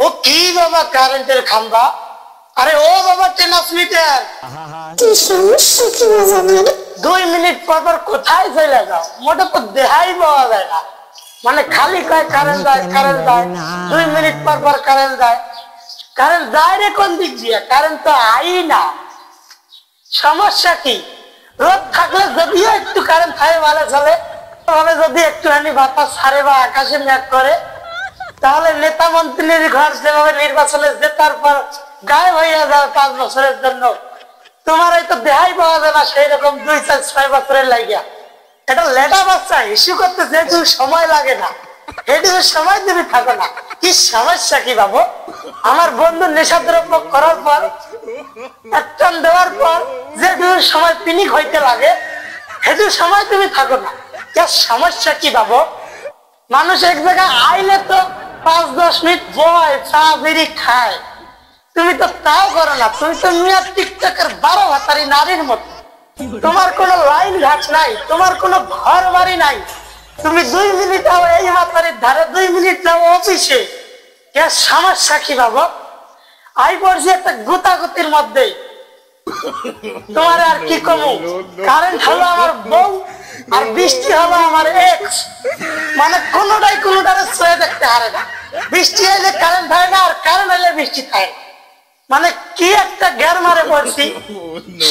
ও কি বাবা কারেন্টের খাম্বা? আরে ও বাবা ট্রান্সমিটার, কি সমস্যা কি বাজানের? 2 মিনিট পর পর কোথায় চলে যাও? মোটা তো দেখাই পাওয়া যায় না, মানে খালি কয় কারেন্ট যায় কারেন্ট যায়, 2 মিনিট পর পর কারেন্ট যায়। কারেন্ট যায় রে কোন দিক দিয়ে? কারেন্ট তো আই না। সমস্যা কি? রোদ থাকলে যদিও একটু কারেন্ট থাকে ভালো চলে, তবে যদি একটুখানি বাতাস ছাড়ে বা আকাশে মেঘ করে, তাহলে নেতা মন্ত্রীর ঘর যেভাবে নির্বাচনে জেতার পর গায়েব হয়ে যায় 5 বছরের জন্য, তোমার হয়তো দেহাই পাওয়া যায় না সেই রকম 2, 4, 6 বছরের লাগিয়া। এটা লেটা বাচ্চা ইস্যু করতে যেহেতু সময় লাগে না, এটুকু সময় তুমি থাকো না। কি সমস্যা কি বাবু? আমার বন্ধু নেশা দ্রব্য করার পর, একটান দেওয়ার পর যেটুকু সময় পিনিক হইতে লাগে, সেটুকু সময় তুমি থাকো না। কি সমস্যা কি বাবু? মানুষ এক জায়গায় আইলে তো 5-10 মিনিট বয়, চা বিড়ি খায়, তুমি তো তাও করো না। তুমি তো মিয়া টিকটকের 12 ভাতারি নারীর মতো। তোমার কোনো লাইন ঘাট নাই, তোমার কোনো ঘর বাড়ি নাই। তুমি 2 মিনিট যাও এই ভাতারির ধারে, 2 মিনিট যাও অফিসে। কে সমস্যা কি বাবু? আই পড়ছি একটা গুতাগুতির মধ্যে। তোমার আর কি কমু? কারেন্ট হলো আমার বউ, আর বৃষ্টি হলো আমার এক্স। মানে কোনোটারে ছুঁয়ে দেখতে হারে না। বৃষ্টি এলে কারেন্ট হয় না, আর কারেন্ট এলে বৃষ্টি থাকে না। মানে কি একটা গ্যার মারে পড়ছি।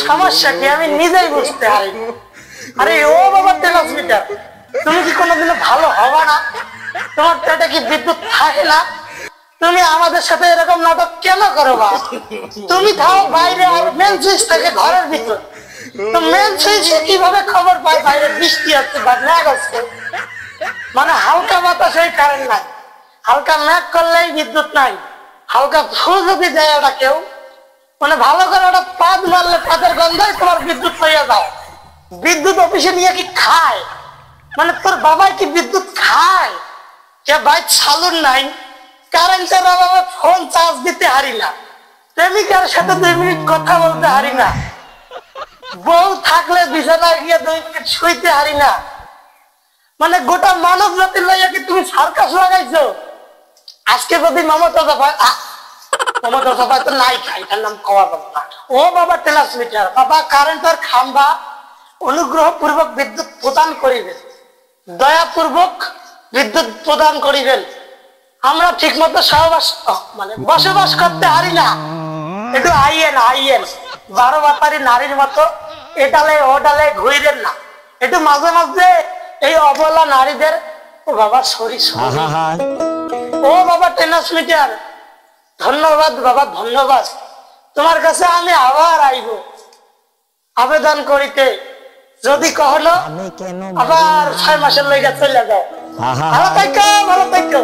সমস্যা কি আমি নিজেই বুঝতে পারি। আরে ও বাবা ট্রান্সমিটার, তুমি কি কোনোদিনও ভালো হবা না? তোমার পেটে কি বিদ্যুৎ থাকে না? তুমি আমাদের সাথে এরকম নাটক কেন করো? বা তুমি থাও বাইরে, আর মেন সুইচ থাকে ঘরের ভিতর। তো মেন সুইচে কিভাবে খবর পায় বাইরে বৃষ্টি হচ্ছে বা মেঘ হচ্ছে? মানে হালকা বাতাসে কারেন্ট নাই, হালকা মেঘ করলেই বিদ্যুৎ নাই, হালকা ফু যদি দেয় ওটা কেউ, মানে ভালো করে ওটা পাত মারলে পাতের গন্ধায় তোমার বিদ্যুৎ হইয়া যাও। বিদ্যুৎ অফিসে নিয়ে কি খায়? মানে তোর বাবাই কি বিদ্যুৎ খায়? কে ভাই চালুন নাই, কারেন্টের অভাবে ফোন চার্জ দিতে হারি না, প্রেমিকার সাথে 2 মিনিট কথা বলতে হারি না, বউ থাকলে বিছানায় গিয়ে 2 মিনিট শুইতে হারি না। মানে গোটা মানব জাতির লাইয়া কি তুমি সার্কাস লাগাইছো? আজকে যদি মমতা তো নাই খাই, তার নাম কওয়া বাবা না। ও বাবা ট্রান্সমিটার, বাবা কারেন্টের খাম্বা অনুগ্রহ পূর্বক বিদ্যুৎ প্রদান করিবেন, দয়াপূর্বক বিদ্যুৎ প্রদান করিবেন। আমরা ঠিক মতো বসবাস করতে পারি না। একটু আইয়েন 12 ভাতারি নারীর মতো এটালে ওটালে ঘুরেন না। একটু মাঝে মাঝে এই অবলা নারীদের, ও বাবা সরি, ও বাবা ট্রান্সমিটার, ধন্যবাদ বাবা, ধন্যবাদ। তোমার কাছে আমি আবার আইব আবেদন করিতে, যদি কখনো আবার 6 মাসের লেগে চলে যাও। ভালো থাকো, ভালো থাকো।